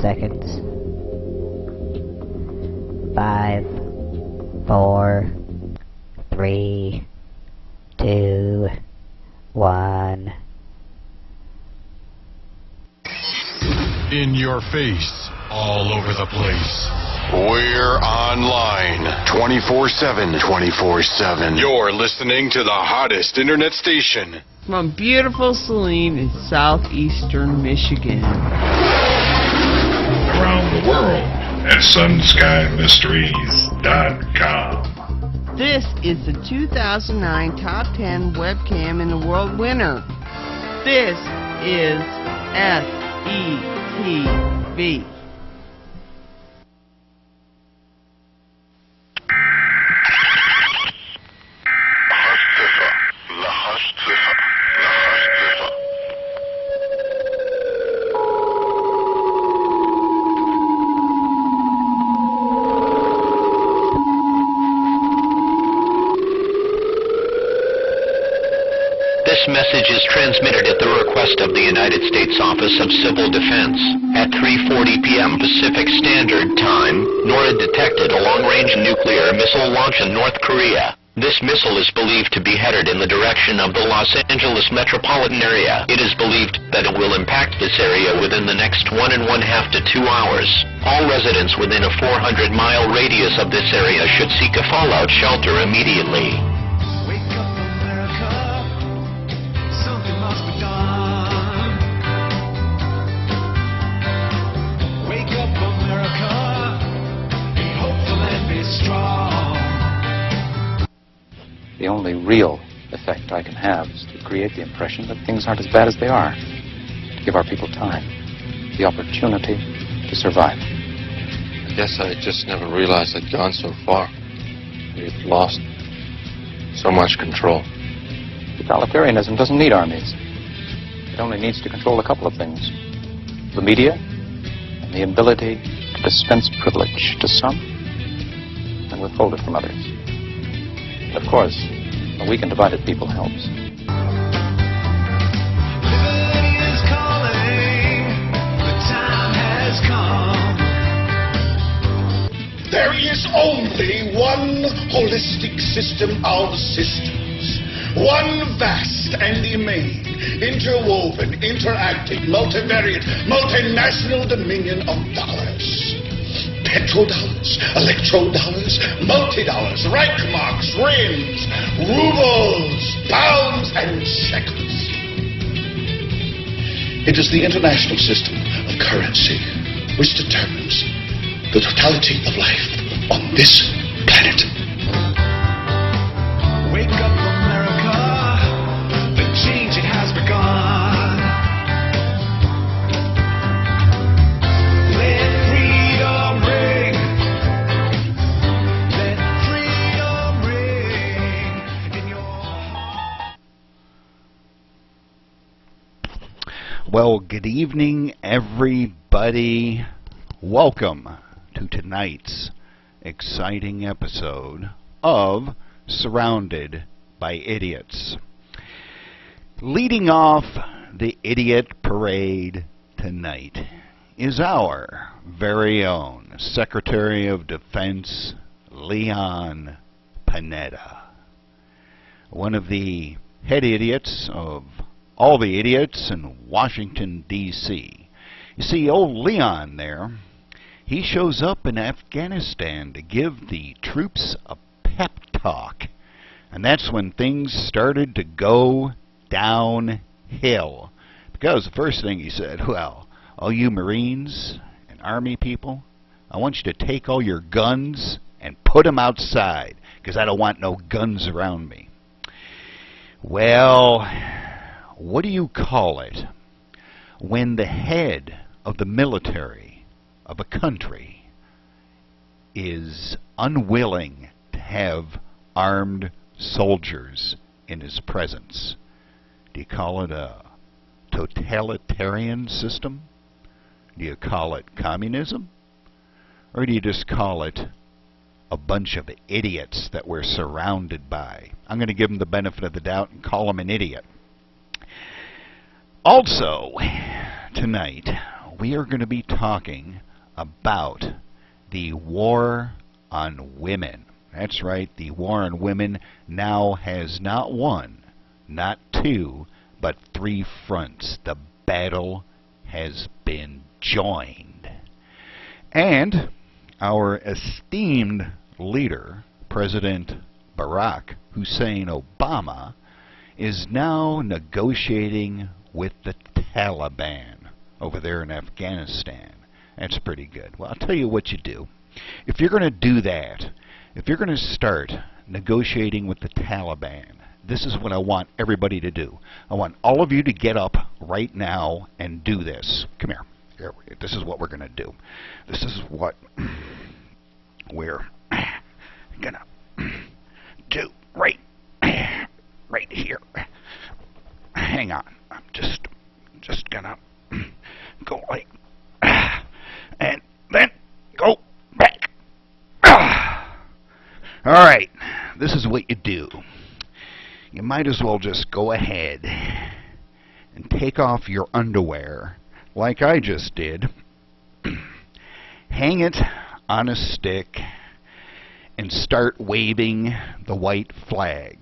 seconds. 5, 4, 3, 2, 1. In your face, all over the place. We're online 24/7. 24/7. You're listening to the hottest internet station. From beautiful Saline in southeastern Michigan. Around the world at SunskyMysteries.com. This is the 2009 Top 10 Webcam in the World winner. This is SETV. This message is transmitted at the request of the United States Office of Civil Defense. At 3:40 p.m. Pacific Standard Time, NORAD detected a long-range nuclear missile launch in North Korea. This missile is believed to be headed in the direction of the Los Angeles metropolitan area. It is believed that it will impact this area within the next 1.5 to 2 hours. All residents within a 400-mile radius of this area should seek a fallout shelter immediately. The only real effect I can have is to create the impression that things aren't as bad as they are. To give our people time, the opportunity to survive. I guess I just never realized I'd gone so far. We've lost so much control. Totalitarianism doesn't need armies. It only needs to control a couple of things. The media and the ability to dispense privilege to some and withhold it from others. Of course, a weak and divided people helps. Liberty is calling, the time has come. There is only one holistic system of systems. One vast and immane, interwoven, interacting, multivariate, multinational dominion of dollars. Petrodollars, electrodollars, multi-dollars, Reichmarks, rims, rubles, pounds, and shekels. It is the international system of currency which determines the totality of life on this planet. Wake up, America, the change it has begun. Well, good evening, everybody. Welcome to tonight's exciting episode of Surrounded by Idiots. Leading off the idiot parade tonight is our very own Secretary of Defense, Leon Panetta. One of the head idiots of all the idiots in Washington, D.C. You see, old Leon there, he shows up in Afghanistan to give the troops a pep talk. And that's when things started to go downhill. Because the first thing he said, well, all you Marines and Army people, I want you to take all your guns and put them outside, because I don't want no guns around me. Well, what do you call it when the head of the military of a country is unwilling to have armed soldiers in his presence? Do you call it a totalitarian system? Do you call it communism? Or do you just call it a bunch of idiots that we're surrounded by? I'm going to give him the benefit of the doubt and call him an idiot. Also, tonight, we are going to be talking about the war on women. That's right, the war on women now has not one, not two, but three fronts. The battle has been joined. And our esteemed leader, President Barack Hussein Obama, is now negotiating with the Taliban over there in Afghanistan. That's pretty good. Well, I'll tell you what you do. If you're going to do that, if you're going to start negotiating with the Taliban, this is what I want everybody to do. I want all of you to get up right now and do this. Come here. This is what we're going to do. This is what we're going to do right here. Hang on. I'm just going to go like and then go back. All right, this is what you do. You might as well just go ahead and take off your underwear like I just did, hang it on a stick, and start waving the white flag.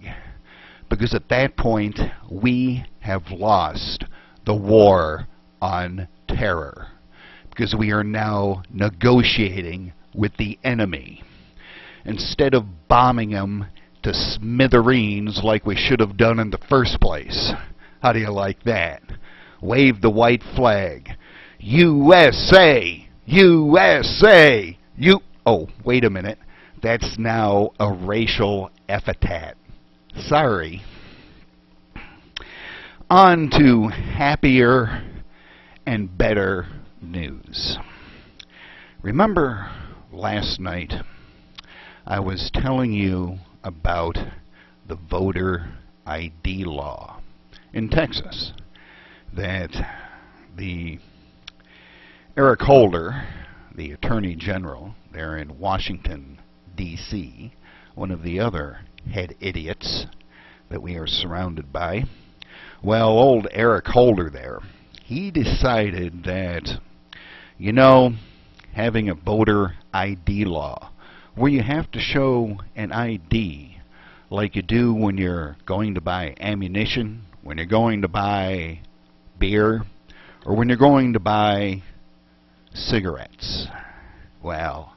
Because at that point, we have lost the war on terror. Because we are now negotiating with the enemy. Instead of bombing them to smithereens like we should have done in the first place. How do you like that? Wave the white flag. USA! USA! Oh, wait a minute. That's now a racial epithet. Sorry. On to happier and better news. Remember last night I was telling you about the voter ID law in Texas that the Eric Holder, the Attorney General there in Washington, D.C., one of the other head idiots that we are surrounded by, well, old Eric Holder there, he decided that, you know, having a voter ID law where you have to show an ID like you do when you're going to buy ammunition, when you're going to buy beer, or when you're going to buy cigarettes. Well,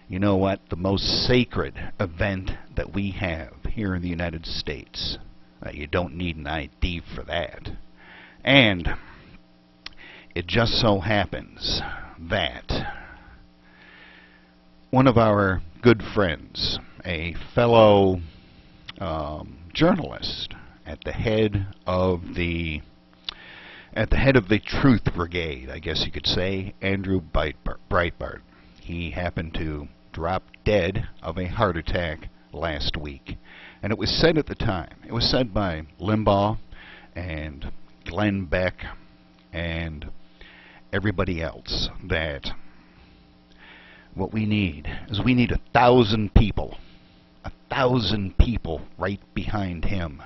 you know what? The most sacred event that we have here in the United States, you don't need an ID for that. And it just so happens that one of our good friends, a fellow journalist at the head of the Truth Brigade, I guess you could say, Andrew Breitbart. He happened to drop dead of a heart attack last week. And it was said at the time, it was said by Limbaugh and Glenn Beck and everybody else, that what we need is we need 1,000 people right behind him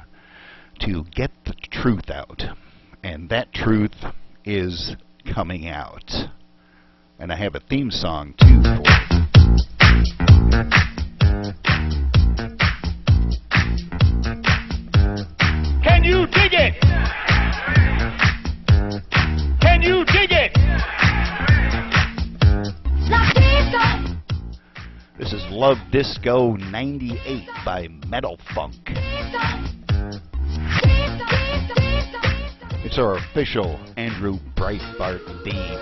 to get the truth out. And that truth is coming out. And I have a theme song too for it. Can you dig it? Can you dig it? This is Love Disco 98 by Metal Funk. It's our official Andrew Breitbart theme.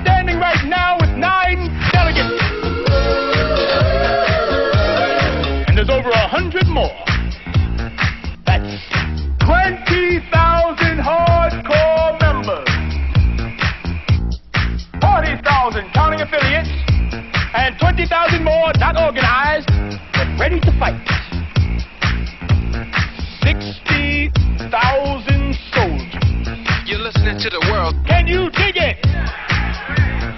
Standing right now with 9 delegates. And there's over 100 more. That's 20,000 hardcore members. 40,000 counting affiliates. And 20,000 more not organized, but ready to fight. 60,000 soldiers. You're listening to the world. Can you dig it?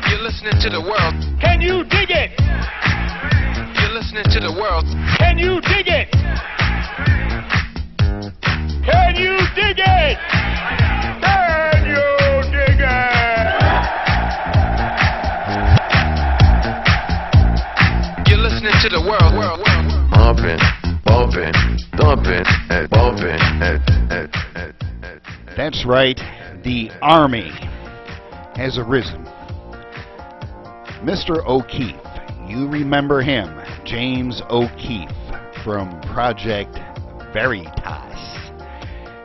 You're listening to the world. Can you dig it? You're listening to the world. Can you dig it? Can you dig it? That's right, the Army has arisen. Mr. O'Keefe, you remember him, James O'Keefe from Project Veritas.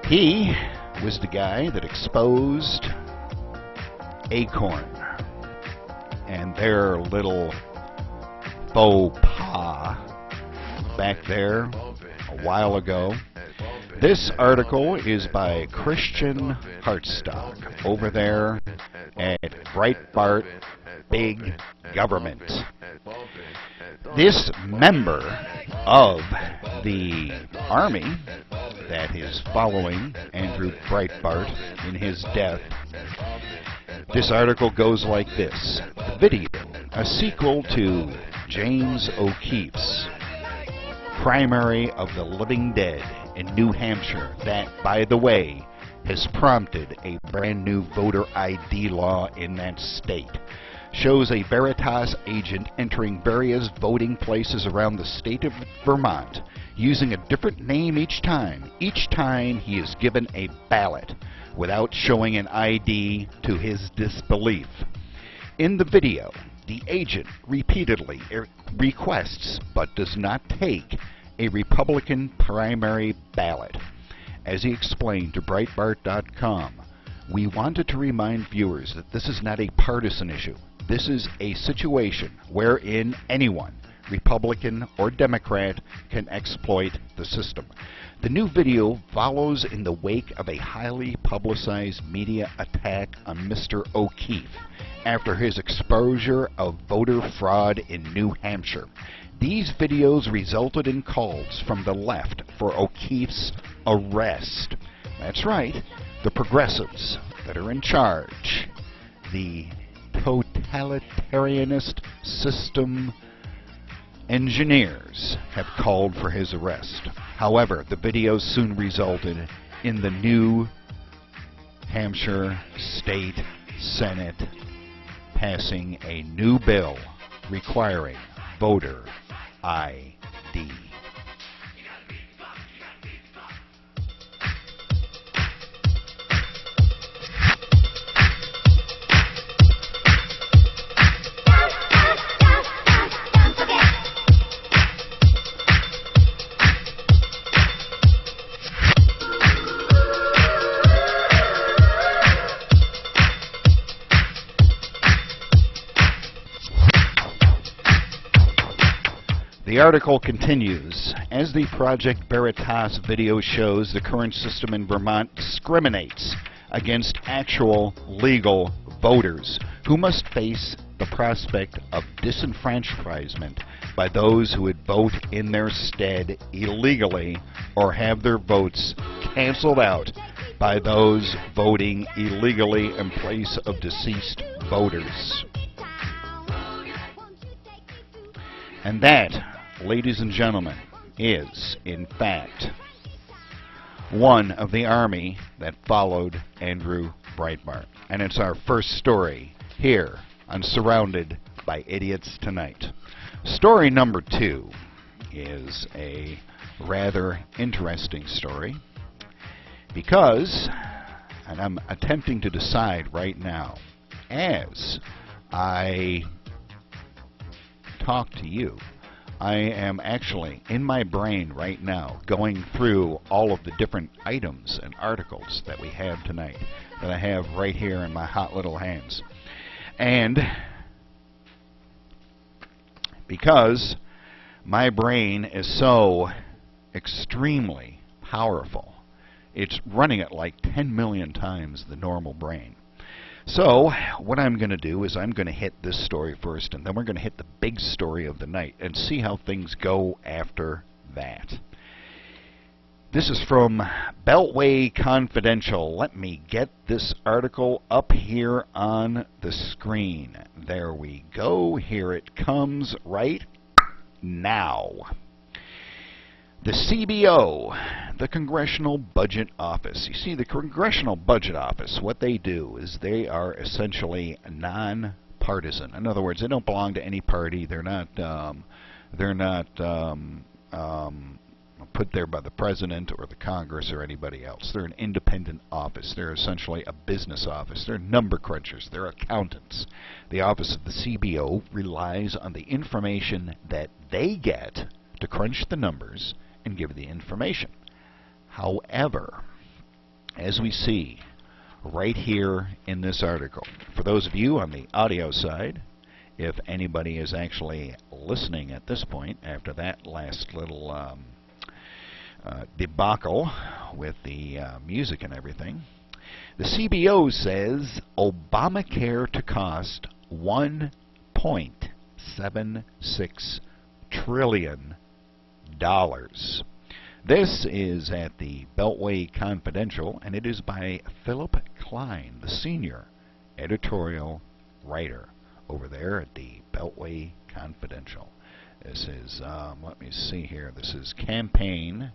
He was the guy that exposed Acorn and their little faux pas back there a while ago. This article is by Christian Hartstock over there at Breitbart Big Government. This member of the Army that is following Andrew Breitbart in his death, this article goes like this. The video, a sequel to James O'Keefe's Primary of the Living Dead in New Hampshire, that, by the way, has prompted a brand new voter ID law in that state, shows a Veritas agent entering various voting places around the state of Vermont using a different name each time. Each time he is given a ballot without showing an ID to his disbelief. In the video, the agent repeatedly requests but does not take a Republican primary ballot. As he explained to Breitbart.com, we wanted to remind viewers that this is not a partisan issue. This is a situation wherein anyone, Republican or Democrat, can exploit the system. The new video follows in the wake of a highly publicized media attack on Mr. O'Keefe after his exposure of voter fraud in New Hampshire. These videos resulted in calls from the left for O'Keefe's arrest. That's right, the progressives that are in charge, the totalitarianist system engineers have called for his arrest. However, the videos soon resulted in the New Hampshire State Senate passing a new bill requiring voter ID. The article continues. As the Project Veritas video shows, the current system in Vermont discriminates against actual legal voters who must face the prospect of disenfranchisement by those who would vote in their stead illegally or have their votes canceled out by those voting illegally in place of deceased voters. And that, ladies and gentlemen, is, in fact, one of the Army that followed Andrew Breitbart. And it's our first story here on Surrounded by Idiots Tonight. Story number 2 is a rather interesting story because, and I'm attempting to decide right now, as I talk to you, I am actually in my brain right now going through all of the different items and articles that we have tonight, that I have right here in my hot little hands. And because my brain is so extremely powerful, it's running at like 10 million times the normal brain. So what I'm going to do is I'm going to hit this story first, and then we're going to hit the big story of the night and see how things go after that. This is from Beltway Confidential. Let me get this article up here on the screen. There we go. Here it comes right now. The CBO, the Congressional Budget Office. You see, the Congressional Budget Office, what they do is they are essentially non-partisan. In other words, they don't belong to any party. They're not put there by the president or the Congress or anybody else. They're an independent office. They're essentially a business office. They're number crunchers. They're accountants. The office of the CBO relies on the information that they get to crunch the numbers and give the information. However, as we see right here in this article, for those of you on the audio side, if anybody is actually listening at this point after that last little debacle with the music and everything, the CBO says Obamacare to cost $1.76 trillion. This is at the Beltway Confidential, and it is by Philip Klein, the senior editorial writer over there at the Beltway Confidential. This is, let me see here, this is campaign.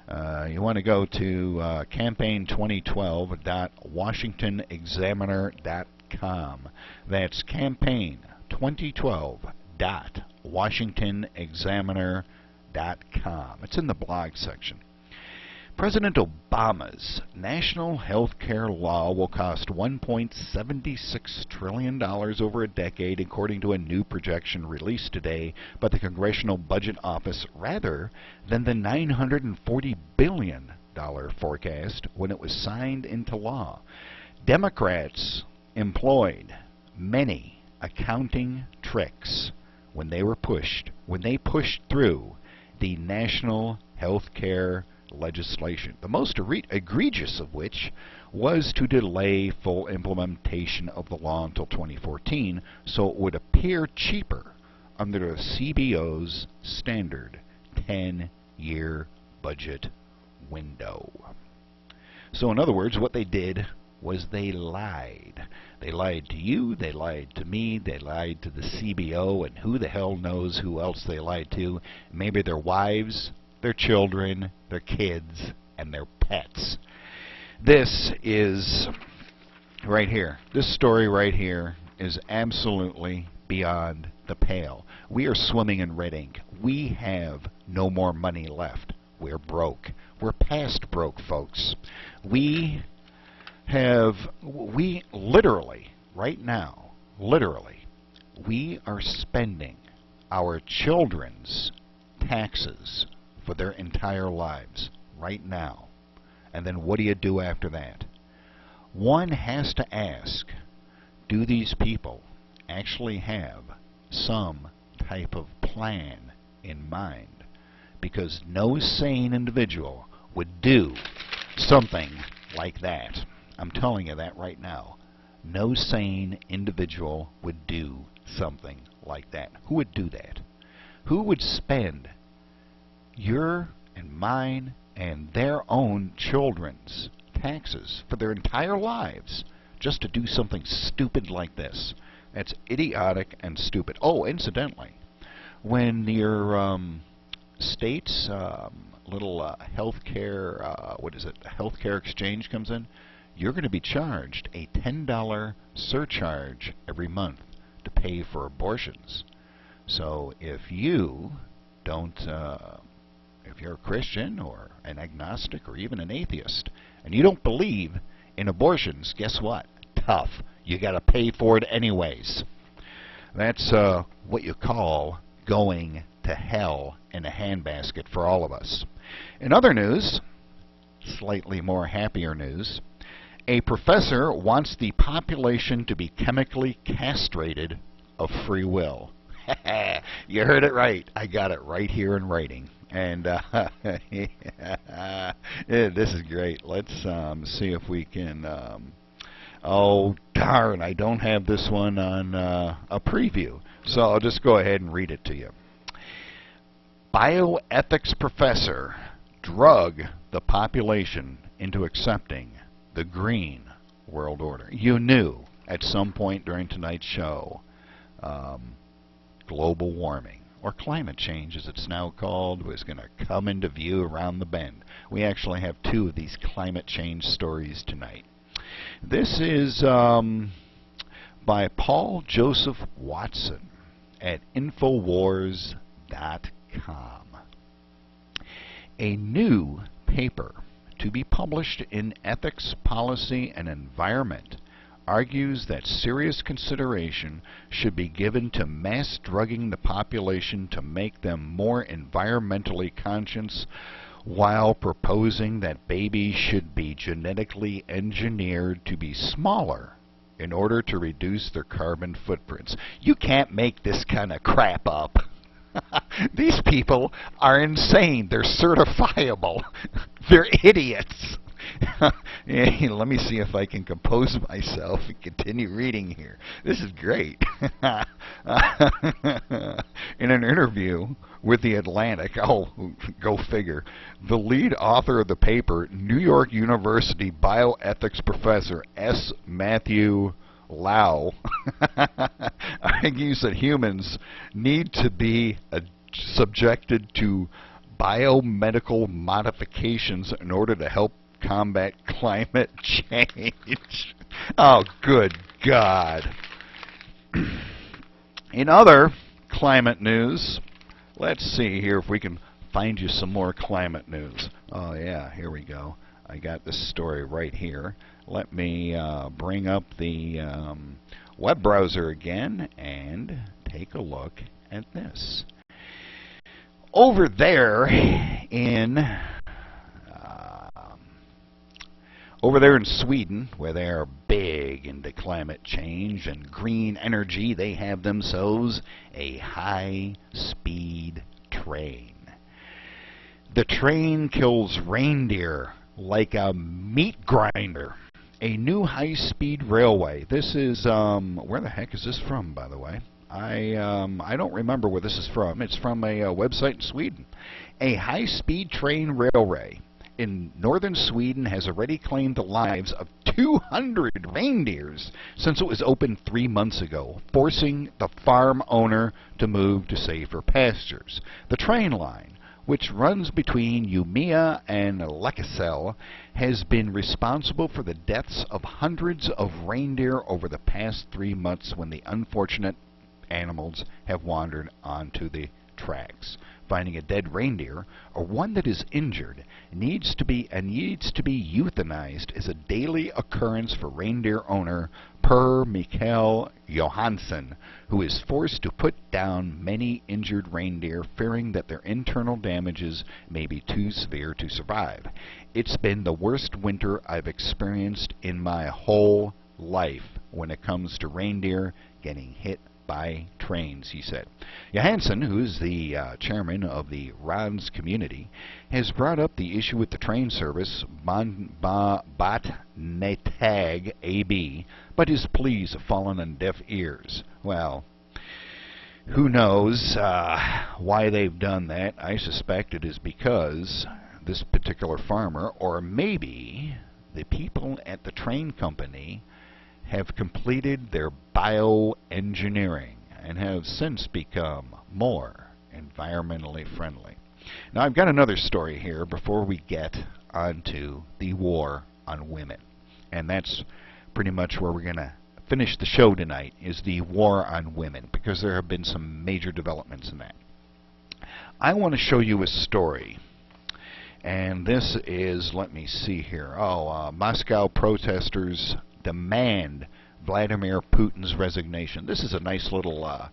You want to go to campaign2012.washingtonexaminer.com. That's campaign2012.washingtonexaminer.com. It's in the blog section. President Obama's national health care law will cost $1.76 trillion over a decade, according to a new projection released today by the Congressional Budget Office, rather than the $940 billion forecast when it was signed into law. Democrats employed many accounting tricks when they pushed through the national health care legislation, the most egregious of which was to delay full implementation of the law until 2014 so it would appear cheaper under the CBO's standard 10-year budget window. So in other words, what they did was they lied. They lied to you, they lied to me, they lied to the CBO, and who the hell knows who else they lied to. Maybe their wives, their children, their kids, and their pets. This is right here. This story right here is absolutely beyond the pale. We are swimming in red ink. We have no more money left. We're broke. We're past broke, folks. We literally, right now, we are spending our children's taxes for their entire lives right now. And then what do you do after that? One has to ask, do these people actually have some type of plan in mind? Because no sane individual would do something like that. I'm telling you that right now. No sane individual would do something like that. Who would do that? Who would spend your and mine and their own children's taxes for their entire lives just to do something stupid like this? That's idiotic and stupid. Oh, incidentally, when your state's little healthcare, healthcare exchange comes in, you're going to be charged a $10 surcharge every month to pay for abortions. So if you don't, if you're a Christian or an agnostic or even an atheist, and you don't believe in abortions, guess what? Tough. You got to pay for it anyways. That's what you call going to hell in a handbasket for all of us. In other news, slightly more happier news, a professor wants the population to be chemically castrated of free will. You heard it right. I got it right here in writing. And this is great. Let's see if we can... oh, darn, I don't have this one on a preview. So I'll just go ahead and read it to you. Bioethics professor drug the population into accepting the green world order. You knew at some point during tonight's show global warming, or climate change as it's now called, was going to come into view around the bend. We actually have two of these climate change stories tonight. This is by Paul Joseph Watson at Infowars.com. A new paper to be published in Ethics, Policy, and Environment argues that serious consideration should be given to mass drugging the population to make them more environmentally conscious, while proposing that babies should be genetically engineered to be smaller in order to reduce their carbon footprints. You can't make this kind of crap up. These people are insane. They're certifiable. They're idiots. Let me see if I can compose myself and continue reading here. This is great. In an interview with The Atlantic, oh, go figure, the lead author of the paper, New York University bioethics professor S. Matthew Lau, argues that humans need to be subjected to biomedical modifications in order to help combat climate change. Oh, good God. In other climate news, let's see here if we can find you some more climate news. Oh, yeah, here we go. I got this story right here. Let me bring up the web browser again and take a look at this. Over there in Sweden, where they are big into climate change and green energy, they have themselves a high-speed train. The train kills reindeer like a meat grinder. A new high-speed railway. This is, where the heck is this from, by the way? I don't remember where this is from. It's from a website in Sweden. A high-speed train railway in northern Sweden has already claimed the lives of 200 reindeers since it was opened 3 months ago, forcing the farm owner to move to safer pastures. The train line, which runs between Umeå and Lekasel, has been responsible for the deaths of hundreds of reindeer over the past 3 months when the unfortunate animals have wandered onto the tracks. Finding a dead reindeer, or one that is injured, needs to be euthanized as a daily occurrence for reindeer owner Per Mikael Johansson, who is forced to put down many injured reindeer, fearing that their internal damages may be too severe to survive. It's been the worst winter I've experienced in my whole life when it comes to reindeer getting hit by trains, he said. Johansson, who is the chairman of the Rans community, has brought up the issue with the train service Batnetag AB, but his pleas have fallen on deaf ears. Well, who knows why they've done that? I suspect it is because this particular farmer, or maybe the people at the train company, have completed their bioengineering and have since become more environmentally friendly. Now, I've got another story here before we get onto the war on women. And that's pretty much where we're going to finish the show tonight, is the war on women, because there have been some major developments in that. I want to show you a story. And this is, let me see here, Moscow protesters demand Vladimir Putin's resignation. This is a nice little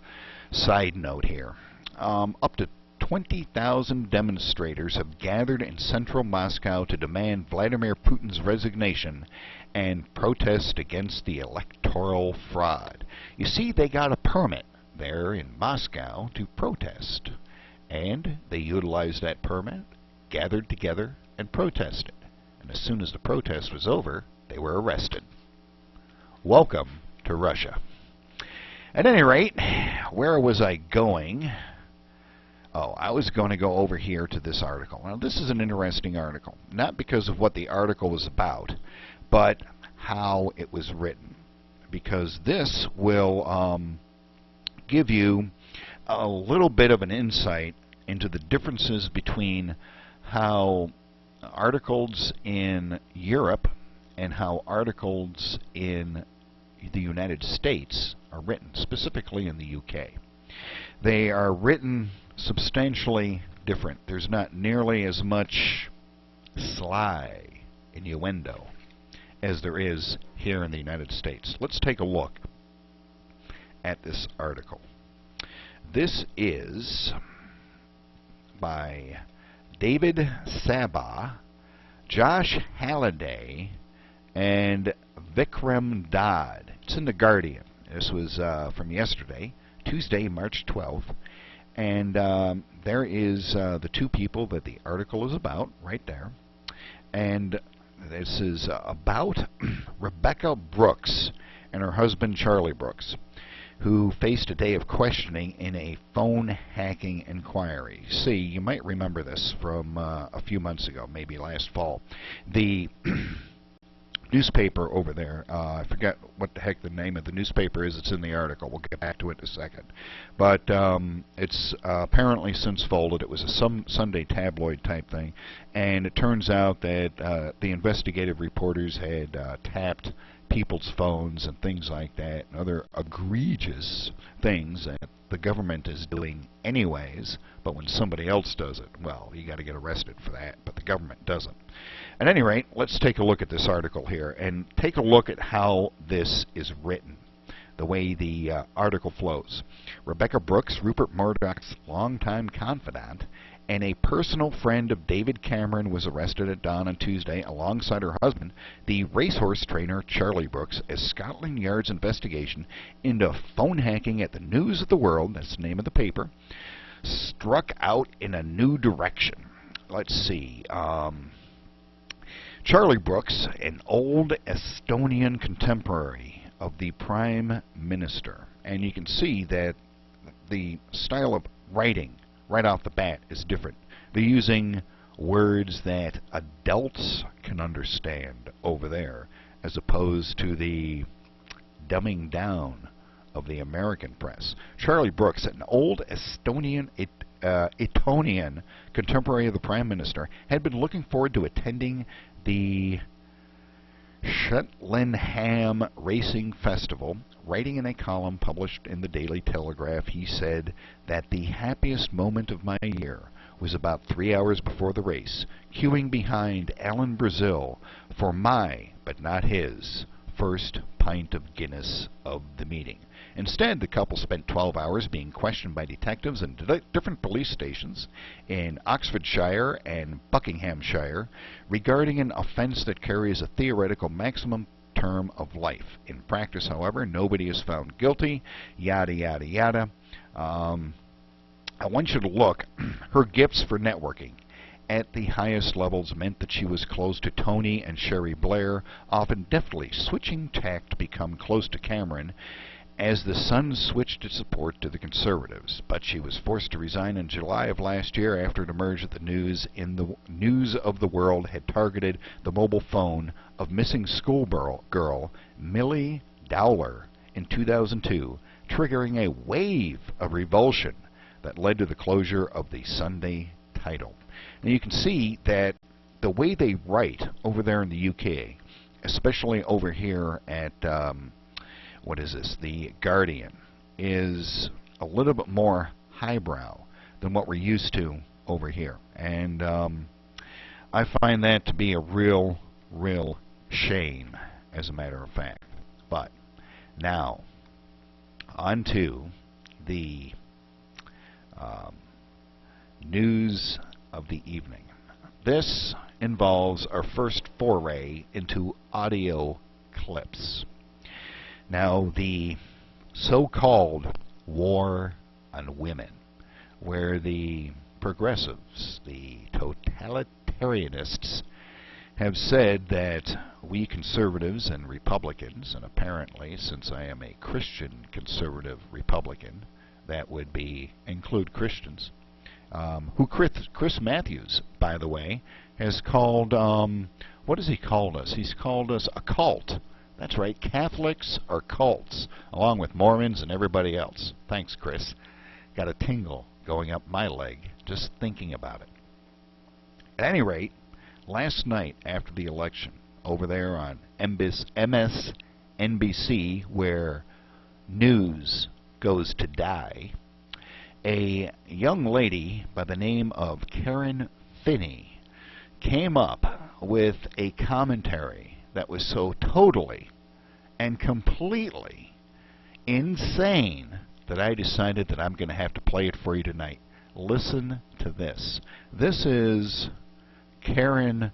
side note here. Up to 20,000 demonstrators have gathered in central Moscow to demand Vladimir Putin's resignation and protest against the electoral fraud. You see, they got a permit there in Moscow to protest, and they utilized that permit, gathered together, and protested. And as soon as the protest was over, they were arrested. Welcome to Russia. At any rate, where was I going? Oh, I was going to go over here to this article. Now, this is an interesting article. Not because of what the article was about, but how it was written. Because this will give you a little bit of an insight into the differences between how articles in Europe and how articles in the United States are written, specifically in the UK. They are written substantially different. There's not nearly as much sly innuendo as there is here in the United States. Let's take a look at this article. This is by David Sabah, Josh Halliday, and Vikram Dodd. It's in The Guardian. This was from yesterday, Tuesday, March 12th. And there is the two people that the article is about, right there. And this is about Rebecca Brooks and her husband Charlie Brooks, who faced a day of questioning in a phone hacking inquiry. See, you might remember this from a few months ago, maybe last fall. The newspaper over there, I forget what the heck the name of the newspaper is. It's in the article. We'll get back to it in a second. But it's apparently since folded. It was a Sunday tabloid type thing. And it turns out that the investigative reporters had tapped people's phones and things like that, and other egregious things that the government is doing anyways, but when somebody else does it, well, you got to get arrested for that, but the government doesn't. At any rate, let's take a look at this article here and take a look at how this is written, the way the article flows. Rebecca Brooks, Rupert Murdoch's longtime confidant and a personal friend of David Cameron, was arrested at dawn on Tuesday alongside her husband, the racehorse trainer Charlie Brooks, as Scotland Yard's investigation into phone hacking at the News of the World, that's the name of the paper, struck out in a new direction. Let's see. Charlie Brooks, an old Estonian contemporary of the Prime Minister. And you can see that the style of writing right off the bat is different. They're using words that adults can understand over there, as opposed to the dumbing down of the American press. Charlie Brooks, an old Estonian contemporary of the Prime Minister, had been looking forward to attending the Cheltenham Racing Festival. Writing in a column published in the Daily Telegraph, he said that the happiest moment of my year was about 3 hours before the race, queuing behind Alan Brazil for my, but not his, first pint of Guinness of the meeting. Instead, the couple spent 12 hours being questioned by detectives in different police stations in Oxfordshire and Buckinghamshire regarding an offense that carries a theoretical maximum term of life. In practice, however, nobody is found guilty, yada, yada, yada. I want you to look. Her gifts for networking at the highest levels meant that she was close to Tony and Sherry Blair, often deftly switching tack to become close to Cameron as the Sun switched its support to the Conservatives. But she was forced to resign in July of last year after it emerged that the News of the World had targeted the mobile phone of missing schoolgirl Millie Dowler in 2002, triggering a wave of revulsion that led to the closure of the Sunday title. Now you can see that the way they write over there in the UK, especially over here at what is this, the Guardian, is a little bit more highbrow than what we're used to over here. And I find that to be a real shame, as a matter of fact. But now, on to the news of the evening. This involves our first foray into audio clips. Now, the so-called war on women, where the progressives, the totalitarianists, have said that we conservatives and Republicans, and apparently, since I am a Christian conservative Republican, that would include Christians, who Chris Matthews, by the way, has called, what has he called us? He's called us a cult. That's right, Catholics are cults, along with Mormons and everybody else. Thanks, Chris. Got a tingle going up my leg just thinking about it. At any rate, last night after the election, over there on MSNBC, where news goes to die, a young lady by the name of Karen Finney came up with a commentary that was so totally and completely insane that I decided that I'm going to have to play it for you tonight. Listen to this. This is Karen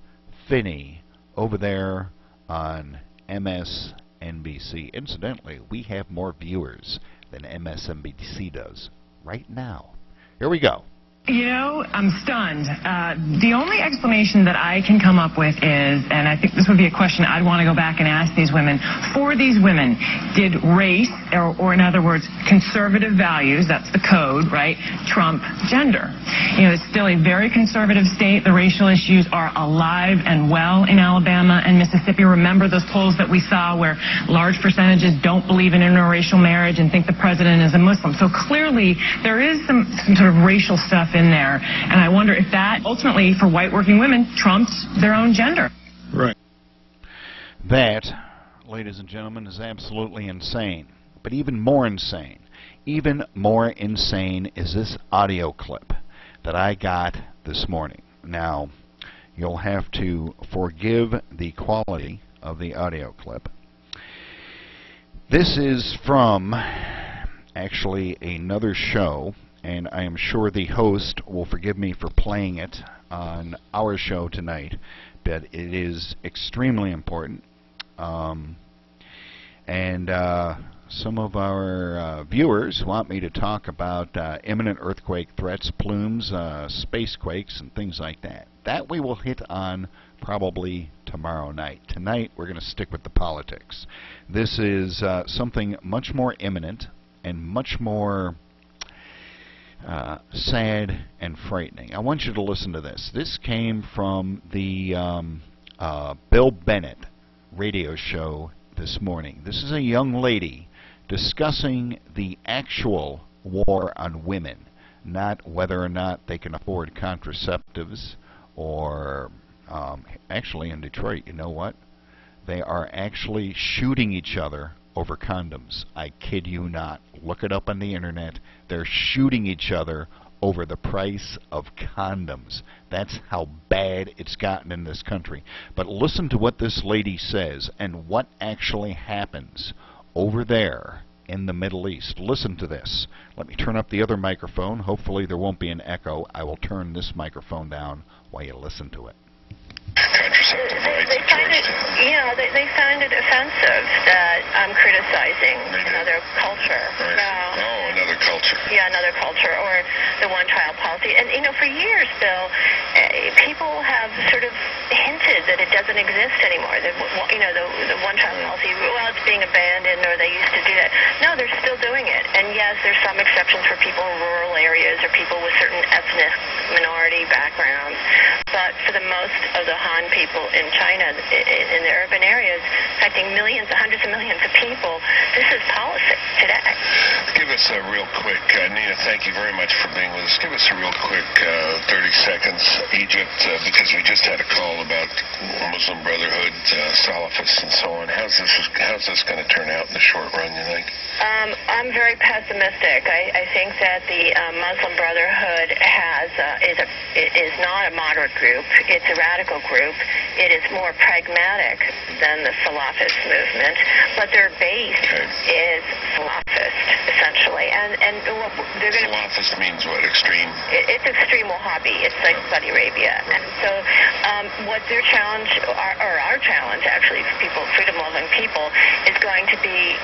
Finney over there on MSNBC. Incidentally, we have more viewers than MSNBC does right now. Here we go. You know, I'm stunned. The only explanation that I can come up with is, and I think this would be a question I'd want to go back and ask these women, for these women, did race, or in other words, conservative values, that's the code, right, trump gender? You know, it's still a very conservative state. The racial issues are alive and well in Alabama and Mississippi. Remember those polls that we saw where large percentages don't believe in interracial marriage and think the president is a Muslim. So clearly there is some sort of racial stuff in there, and I wonder if that ultimately for white working women trumps their own gender. Right. That, ladies and gentlemen, is absolutely insane. But even more insane is this audio clip that I got this morning. Now, you'll have to forgive the quality of the audio clip. This is from actually another show, and I am sure the host will forgive me for playing it on our show tonight, but it is extremely important. Some of our viewers want me to talk about imminent earthquake threats, plumes, space quakes, and things like that. That we will hit on probably tomorrow night. Tonight, we're going to stick with the politics. This is something much more imminent and much more sad and frightening. I want you to listen to this. This came from the Bill Bennett radio show this morning. This is a young lady discussing the actual war on women, not whether or not they can afford contraceptives or actually in Detroit, you know what? They are actually shooting each other over condoms. I kid you not. Look it up on the internet. They're shooting each other over the price of condoms. That's how bad it's gotten in this country. But listen to what this lady says and what actually happens over there in the Middle East. Listen to this. Let me turn up the other microphone. Hopefully there won't be an echo. I will turn this microphone down while you listen to it. They find it, you know, they find it offensive that I'm criticizing another culture. Another culture. Yeah, another culture, or the one-child policy. And, you know, for years, Bill, people have sort of hinted that it doesn't exist anymore. That, you know, the one-child policy, well, it's being abandoned, or they used to do that. No, they're still doing it. And, yes, there's some exceptions for people in rural areas or people with certain ethnic minority backgrounds. But for the most of the Han people in China, in the urban areas, affecting millions, hundreds of millions of people, this is politics today. Give us a real quick, Nina, thank you very much for being with us. Give us a real quick 30 seconds, Egypt, because we just had a call about Muslim Brotherhood, Salafists, and so on. How's this going to turn out in the short run, you think? I'm very pessimistic. I think that the Muslim Brotherhood is not a moderate group. It's a radical group. It is more pragmatic than the Salafist movement, but their base is Salafist, essentially. And they're going to... Salafist means what? Extreme? It's extreme Wahhabi. It's like Saudi Arabia. And so what their challenge, or our challenge, actually, people, freedom-loving people, is going to be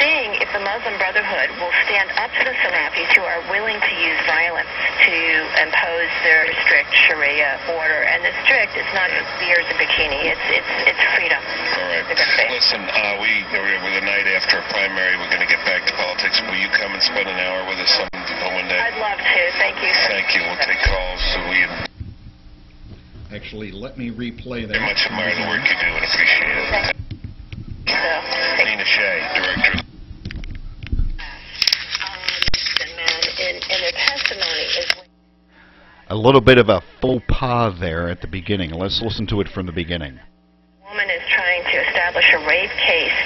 seeing if the Muslim Brotherhood will stand up to the Salafis who are willing to use violence to impose their strict Sharia order. And the strict is not just beers and bikini. It's freedom. All right. Listen, we're the night after a primary. We're going to get back to politics. Will you come and spend an hour with us one day? I'd love to. Thank you. Thank you. We'll take calls. Actually, let me replay that. Very much admire the work you do and appreciate it. Nina Shea, Director. And their testimony is... A little bit of a faux pas there at the beginning. Let's listen to it from the beginning. The woman is trying to establish establish a rape case,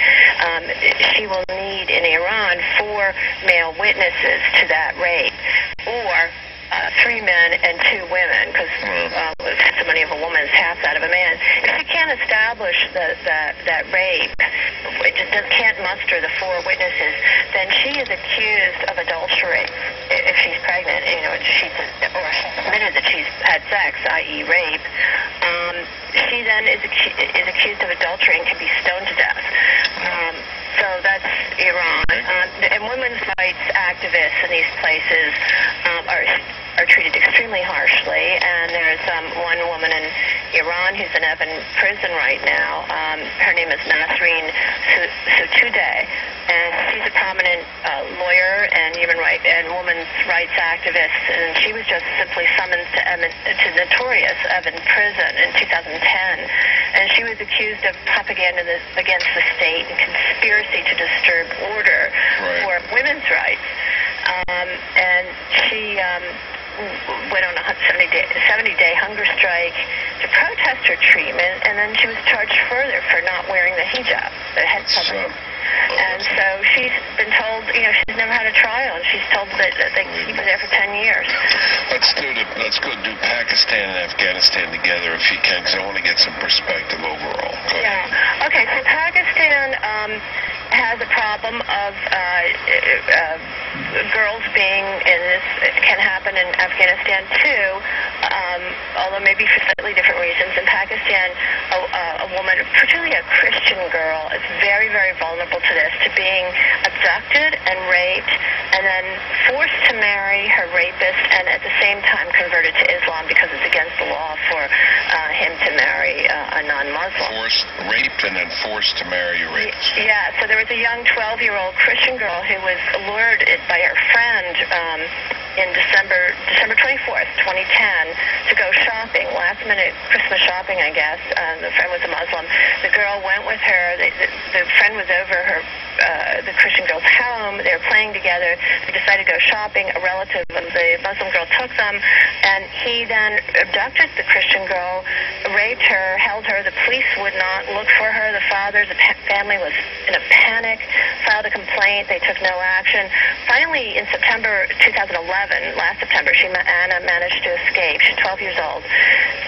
she will need in Iran 4 male witnesses to that rape, or 3 men and 2 women, because testimony of a woman is half that of a man. If she can't establish that rape, can't muster the 4 witnesses, then she is accused of adultery if she's pregnant, or she's admitted that she's had sex, i.e. rape. She then is accused of adultery and can be stoned to death. So that's Iran. And women's rights activists in these places are treated extremely harshly. And there's one woman in Iran who's in Evin prison right now. Her name is Nasreen Sotoudeh, and she's a prominent lawyer and women's rights activist. And she was just simply summoned to notorious Evin prison in 2010. And she was accused of propaganda against the state and conspiracy to disturb order for women's rights. And she went on a 70-day hunger strike to protest her treatment, and then she was charged further for not wearing the hijab, the head covering. And so she's been told, she's never had a trial, and she's told that they can keep her there for 10 years. Let's go do Pakistan and Afghanistan together if you can, because I want to get some perspective overall. Yeah. Okay, so Pakistan has a problem of girls being in this. It can happen in Afghanistan too, although maybe for slightly different reasons. In Pakistan, a woman, particularly a Christian girl, is very, very vulnerable to this, to being abducted and raped and then forced to marry her rapist and at the same time converted to Islam because it's against the law for him to marry a non-Muslim. Raped and then forced to marry a rapist. Yeah, so there was a young 12-year-old Christian girl who was lured by her friend in December 24th, 2010, to go shopping, last-minute Christmas shopping, I guess. The friend was a Muslim. The girl went with her. The friend was over the Christian girl's home. They were playing together. They decided to go shopping. A relative of the Muslim girl took them, and he then abducted the Christian girl, raped her, held her. The police would not look for her. The family was in a panic, filed a complaint. They took no action. Finally, in September 2011, last September, Anna managed to escape. She's 12 years old.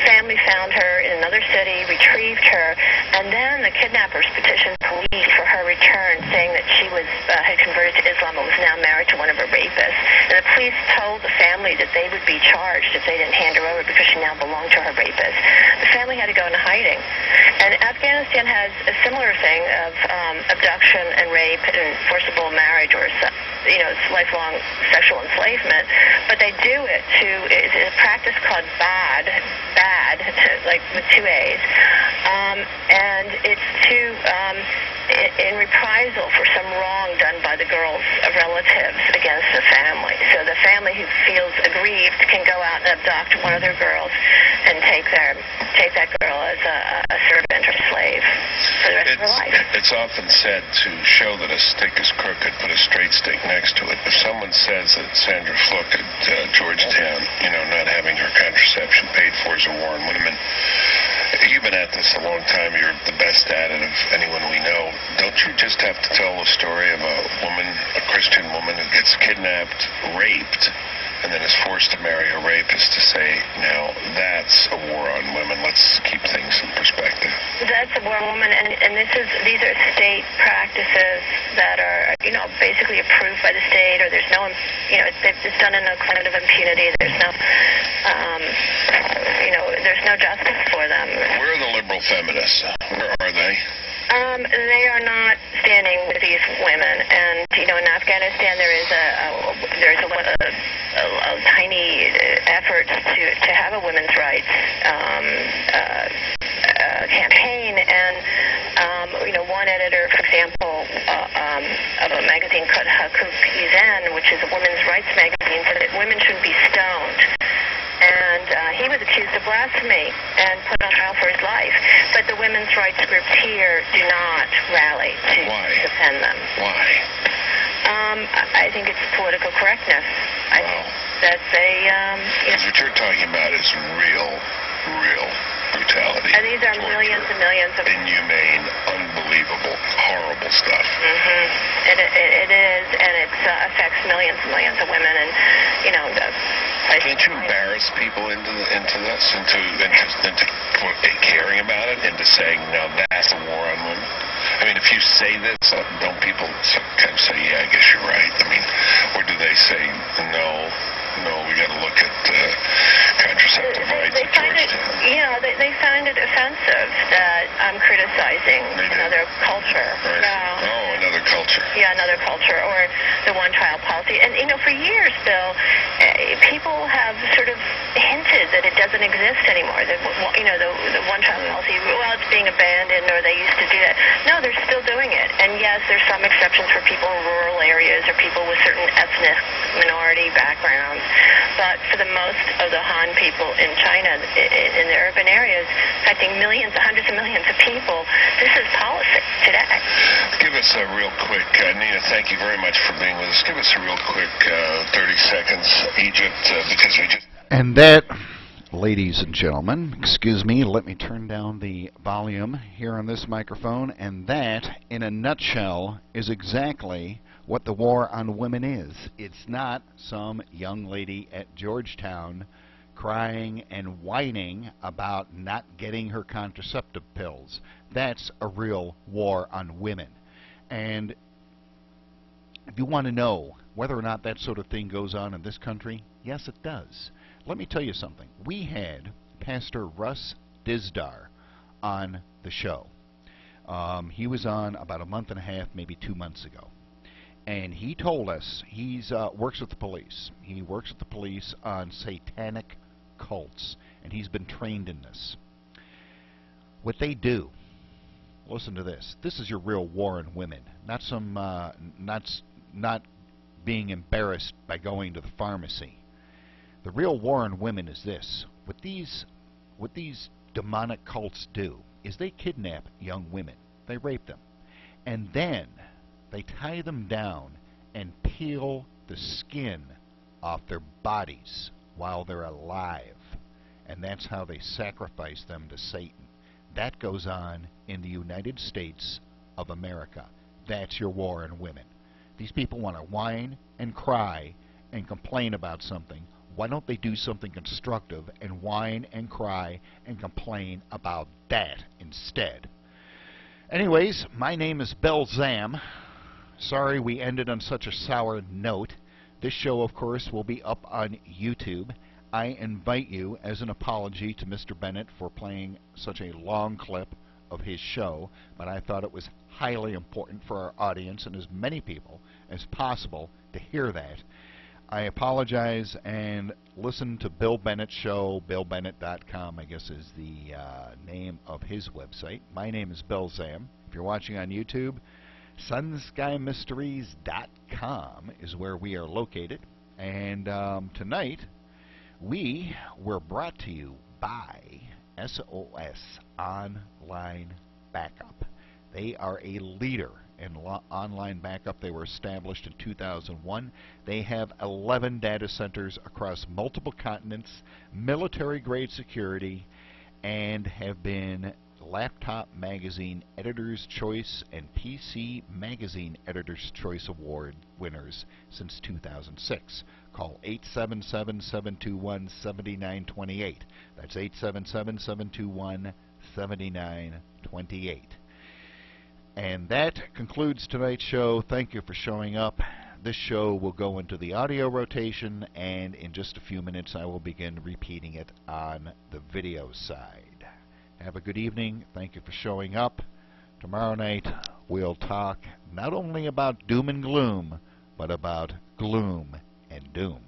Family found her in another city, retrieved her, and then the kidnappers petitioned police for her return, saying that she had converted to Islam and was now married to one of her rapists. And the police told the family that they would be charged if they didn't hand her over because she now belonged to her rapist. The family had to go into hiding. And Afghanistan has a similar thing of abduction and rape and forcible marriage, or it's lifelong sexual enslavement, but they do it it's a practice called bad, like with 2 A's, and it's in reprisal for some wrong done by the girl's relatives against the family. So the family who feels aggrieved can go out and abduct one of their girls and take that girl as a servant or slave for the rest of her life. It's often said to show that a stick is crooked, put a straight stick next to it. If someone says that Sandra Fluke at Georgetown, not having her contraception paid for is a war on women, you've been at this a long time. You're the best at it of anyone we know. Don't you just have to tell the story of a woman, a Christian woman who gets kidnapped, raped, and then is forced to marry a rapist to say, now that's a war on women. Let's keep things in perspective. That's a war on women, and these are state practices that are, basically approved by the state, or there's no, it's done in a climate of impunity. There's no, there's no justice for them. Where are the liberal feminists? Where are they? They are not standing with these women, and in Afghanistan there's a tiny effort to have a women's rights campaign, and one editor, for example, of a magazine called Hakuk-Izen, which is a women's rights magazine, said that women shouldn't be stoned. And he was accused of blasphemy and put on trial for his life. But the women's rights groups here do not rally to defend them. Why? I think it's political correctness. Wow. That's Because what you're talking about is real brutality. And these are millions and millions of inhumane, unbelievable, horrible stuff. It is, and it affects millions and millions of women, and can't you embarrass people into this, into caring about it, into saying, now that's a war on women? I mean, if you say this, don't people kind of say, yeah, I guess you're right? I mean, or do they say, no, we got to look at contraceptive rights at Georgetown? They find it offensive that I'm criticizing another culture. Right. Oh, another culture. Yeah, another culture, or the one-child policy. And, for years, Bill, people have sort of hinted that it doesn't exist anymore. That, the one-child policy, well, it's being abandoned, or they used to do that. No, they're still doing it. And, yes, there's some exceptions for people in rural areas or people with certain ethnic minority backgrounds. But for the most of the Han people in China, in the urban areas, affecting millions, hundreds of millions of people, this is policy today. Give us a real quick, Nina, thank you very much for being with us. Give us a real quick 30 seconds, Egypt, because we just... And that, ladies and gentlemen, excuse me, let me turn down the volume here on this microphone, and that, in a nutshell, is exactly what the war on women is. It's not some young lady at Georgetown crying and whining about not getting her contraceptive pills. That's a real war on women. And if you want to know whether or not that sort of thing goes on in this country, yes, it does. Let me tell you something. We had Pastor Russ Dizdar on the show. He was on about a month and a half, maybe 2 months ago. And he told us he works with the police. He works with the police on satanic cults, and he's been trained in this. What they do, listen to this. This is your real war on women, not some not being embarrassed by going to the pharmacy. The real war on women is this. What these demonic cults do is they kidnap young women, they rape them, and then they tie them down and peel the skin off their bodies while they're alive. And that's how they sacrifice them to Satan. That goes on in the United States of America. That's your war on women. These people want to whine and cry and complain about something. Why don't they do something constructive and whine and cry and complain about that instead? Anyways, my name is Bill Zam. Sorry we ended on such a sour note. This show, of course, will be up on YouTube. I invite you, as an apology to Mr. Bennett for playing such a long clip of his show, but I thought it was highly important for our audience and as many people as possible to hear that. I apologize, and listen to Bill Bennett's show. BillBennett.com, I guess, is the name of his website. My name is Bill Zam. If you're watching on YouTube, SunSkyMysteries.com is where we are located. And tonight, we were brought to you by SOS Online Backup. They are a leader in online backup. They were established in 2001. They have 11 data centers across multiple continents, military-grade security, and have been Laptop Magazine Editor's Choice and PC Magazine Editor's Choice Award winners since 2006. Call 877-721-7928. That's 877-721-7928. And that concludes tonight's show. Thank you for showing up. This show will go into the audio rotation, and in just a few minutes I will begin repeating it on the video side. Have a good evening. Thank you for showing up. Tomorrow night we'll talk not only about doom and gloom, but about gloom and doom.